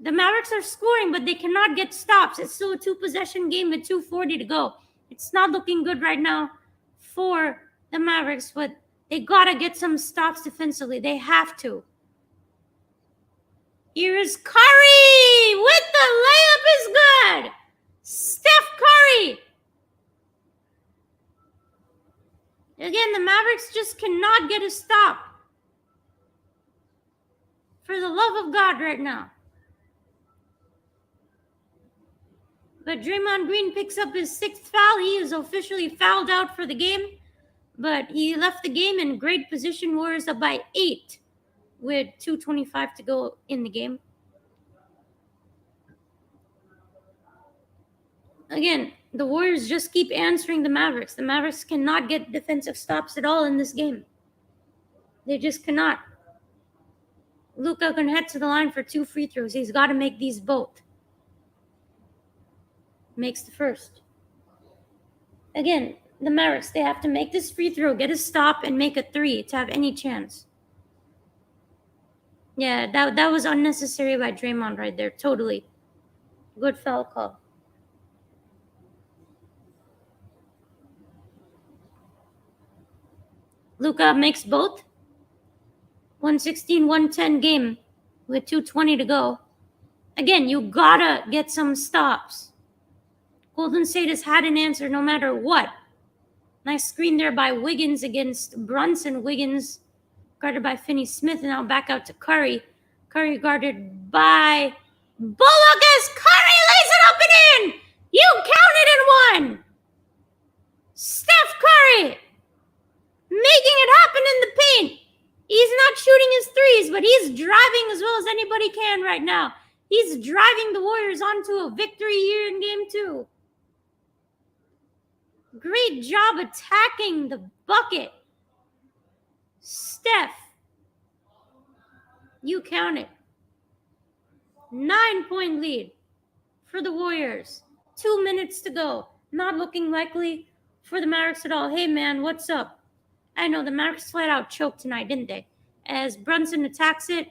the Mavericks are scoring, but they cannot get stops. It's still a 2-possession game with 2:40 to go. It's not looking good right now for the Mavericks, but They gotta get some stops defensively. They have to. Here is Curry with the layup is good. Steph Curry. Again, the Mavericks just cannot get a stop. For the love of God right now. But Draymond Green picks up his 6th foul. He is officially fouled out for the game. But he left the game in great position. Warriors up by 8 with 2:25 to go in the game. Again, the Warriors just keep answering the Mavericks. The Mavericks cannot get defensive stops at all in this game. They just cannot. Luka can head to the line for 2 free throws. He's got to make these both. Makes the first. Again, the Mavericks, they have to make this free throw, get a stop, and make a 3 to have any chance. Yeah, that was unnecessary by Draymond right there. Totally. Good foul call. Luka makes both. 116-110 game with 2:20 to go. Again, you gotta get some stops. Golden State has had an answer no matter what. Nice screen there by Wiggins against Brunson. Wiggins guarded by Finney-Smith, and now back out to Curry. Curry guarded by Bullock as Curry lays it up and in! You counted and won! Steph Curry making it happen in the paint. He's not shooting his threes, but he's driving as well as anybody can right now. He's driving the Warriors onto a victory here in Game 2. Great job attacking the bucket. Steph, you count it. 9-point lead for the Warriors. 2 minutes to go. Not looking likely for the Mavericks at all. Hey, man, what's up? I know the Mavericks flat out choked tonight, didn't they? As Brunson attacks it,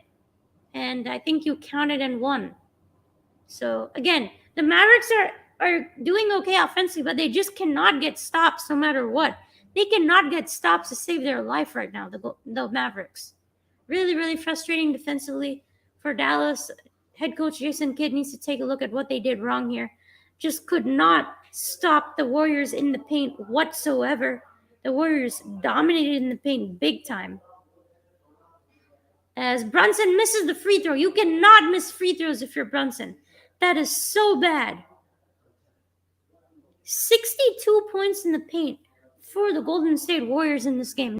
and I think you counted and won. So, again, the Mavericks are doing okay offensively, but they just cannot get stops no matter what. They cannot get stops to save their life right now, the Mavericks. Really, really frustrating defensively for Dallas. Head coach Jason Kidd needs to take a look at what they did wrong here. Just could not stop the Warriors in the paint whatsoever. The Warriors dominated in the paint big time. As Brunson misses the free throw. You cannot miss free throws if you're Brunson. That is so bad. 62 points in the paint for the Golden State Warriors in this game.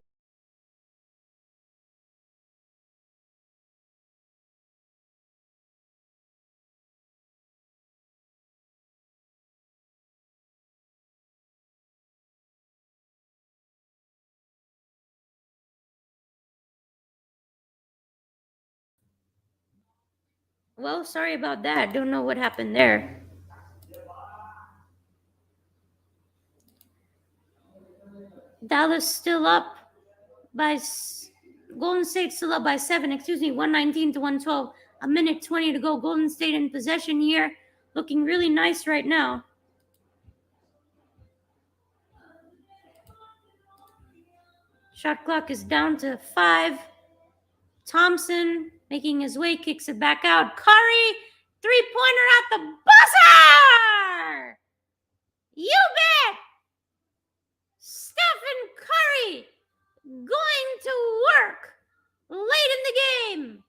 Well, sorry about that. Don't know what happened there. Dallas still up by Golden State still up by 7, 119 to 112. A minute 20 to go. Golden State in possession here. Looking really nice right now. Shot clock is down to 5. Thompson making his way, kicks it back out. Curry, 3-pointer at the buzzer! You bet! Stephen Curry going to work late in the game.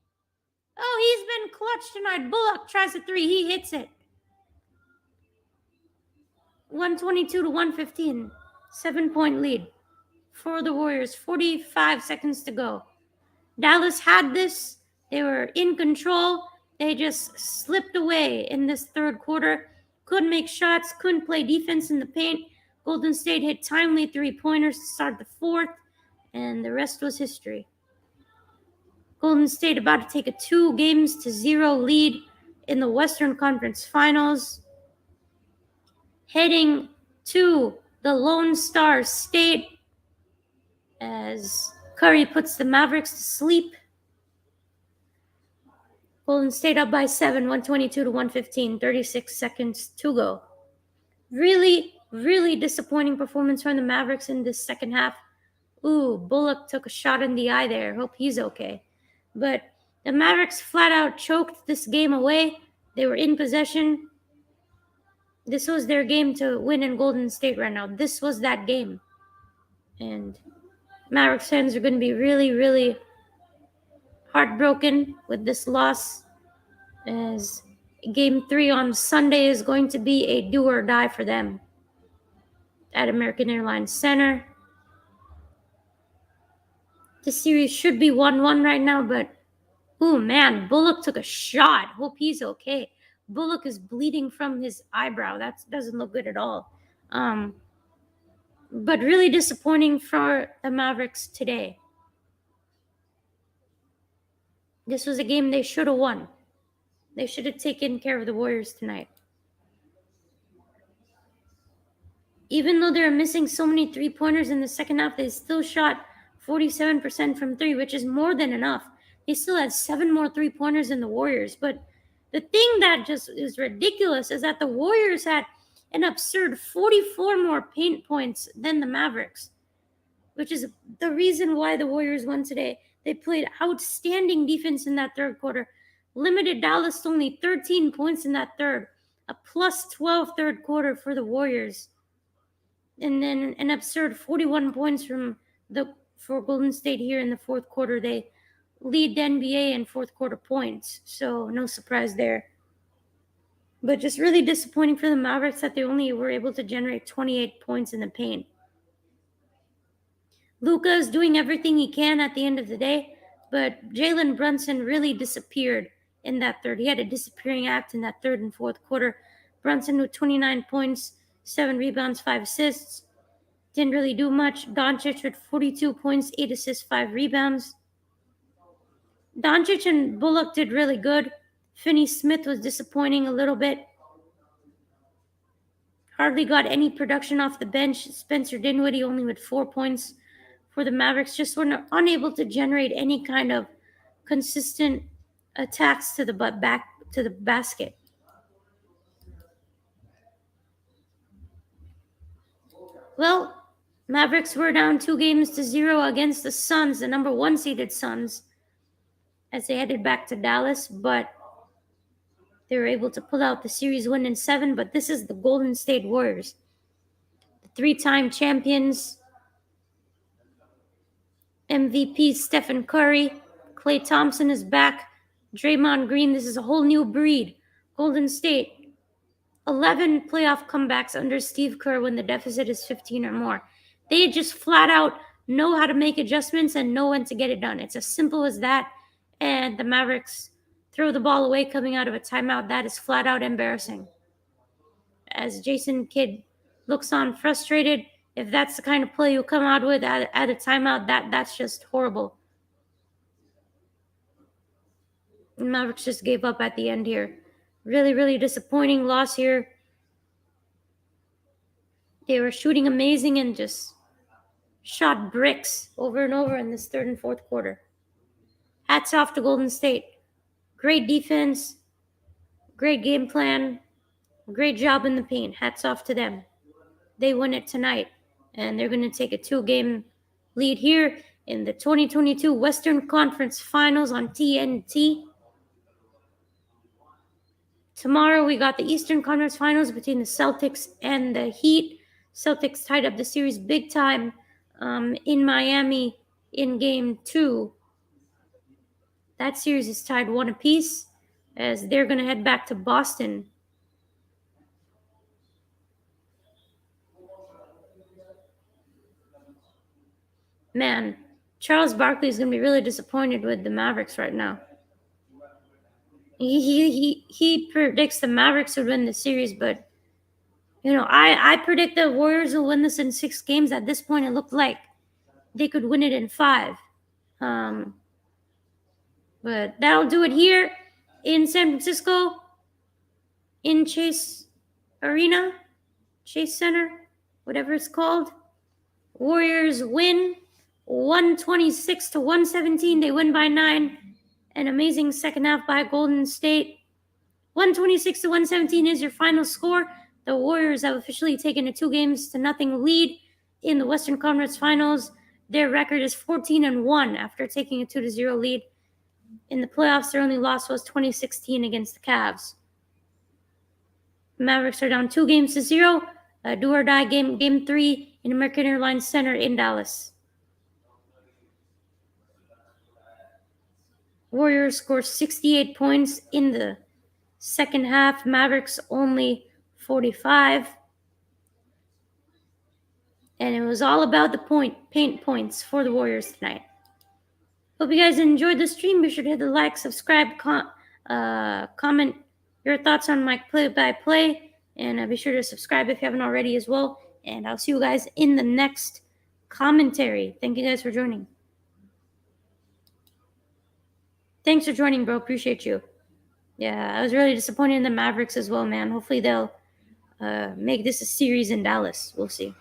Oh, he's been clutch tonight. Bullock tries a 3. He hits it. 122 to 115. 7-point lead for the Warriors. 45 seconds to go. Dallas had this. They were in control. They just slipped away in this third quarter. Couldn't make shots. Couldn't play defense in the paint. Golden State hit timely 3-pointers to start the fourth. And the rest was history. Golden State about to take a 2-0 lead in the Western Conference Finals. Heading to the Lone Star State as Curry puts the Mavericks to sleep. Golden State up by 7, 122 to 115, 36 seconds to go. Really, really disappointing performance from the Mavericks in this second half. Ooh, Bullock took a shot in the eye there. Hope he's okay. But the Mavericks flat out choked this game away. They were in possession. This was their game to win in Golden State right now. This was that game. And Mavericks fans are going to be really, really heartbroken with this loss, as Game 3 on Sunday is going to be a do or die for them at American Airlines Center. The series should be 1-1 right now, but oh man, Bullock took a shot. Hope he's okay. Bullock is bleeding from his eyebrow. That doesn't look good at all. But really disappointing for the Mavericks today. This was a game they should have won. They should have taken care of the Warriors tonight. Even though they were missing so many three-pointers in the second half, they still shot 47% from three, which is more than enough. They still had 7 more three-pointers than the Warriors. But the thing that just is ridiculous is that the Warriors had an absurd 44 more paint points than the Mavericks, which is the reason why the Warriors won today. They played outstanding defense in that third quarter, limited Dallas to only 13 points in that third, a plus 12 third quarter for the Warriors, and then an absurd 41 points for Golden State here in the fourth quarter. They lead the NBA in fourth quarter points, so no surprise there. But just really disappointing for the Mavericks that they only were able to generate 28 points in the paint. Luka is doing everything he can at the end of the day, but Jalen Brunson really disappeared in that third. He had a disappearing act in that third and fourth quarter. Brunson with 29 points, 7 rebounds, 5 assists. Didn't really do much. Doncic with 42 points, 8 assists, 5 rebounds. Doncic and Bullock did really good. Finney-Smith was disappointing a little bit. Hardly got any production off the bench. Spencer Dinwiddie only with 4 points for the Mavericks. Just were unable to generate any kind of consistent attacks to the basket. Well, Mavericks were down 2-0 against the Suns, the number 1 seeded Suns, as they headed back to Dallas, but they were able to pull out the series win in 7. But this is the Golden State Warriors, the 3-time champions, MVP Stephen Curry, Klay Thompson is back, Draymond Green. This is a whole new breed. Golden State, 11 playoff comebacks under Steve Kerr when the deficit is 15 or more. They just flat out know how to make adjustments and know when to get it done. It's as simple as that. And the Mavericks throw the ball away coming out of a timeout. That is flat out embarrassing. As Jason Kidd looks on frustrated, if that's the kind of play you come out with at a timeout, that's just horrible. And Mavericks just gave up at the end here. Really, really disappointing loss here. They were shooting amazing and just shot bricks over and over in this third and fourth quarter. Hats off to Golden State. Great defense, great game plan, great job in the paint. Hats off to them. They win it tonight, and they're going to take a 2-game lead here in the 2022 Western Conference Finals on TNT. Tomorrow we got the Eastern Conference Finals between the Celtics and the Heat. Celtics tied up the series big time in Miami in Game 2. That series is tied 1 apiece, as they're going to head back to Boston. Man, Charles Barkley is going to be really disappointed with the Mavericks right now. He predicts the Mavericks would win the series, but I predict the Warriors will win this in 6 games. At this point, it looked like they could win it in 5. But that'll do it here in San Francisco, in Chase Center, whatever it's called. Warriors win 126-117. They win by 9. An amazing second half by Golden State. 126-117 is your final score. The Warriors have officially taken a 2-0 lead in the Western Conference Finals. Their record is 14-1 after taking a 2-0 lead. In the playoffs, their only loss was 2016 against the Cavs. Mavericks are down 2-0. Do or die game 3 in American Airlines Center in Dallas. Warriors score 68 points in the second half. Mavericks only 45. And it was all about the paint points for the Warriors tonight. Hope you guys enjoyed the stream. Be sure to hit the like, subscribe, comment your thoughts on my play-by-play. And be sure to subscribe if you haven't already as well. And I'll see you guys in the next commentary. Thank you guys for joining. Thanks for joining, bro. Appreciate you. Yeah, I was really disappointed in the Mavericks as well, man. Hopefully they'll make this a series in Dallas. We'll see.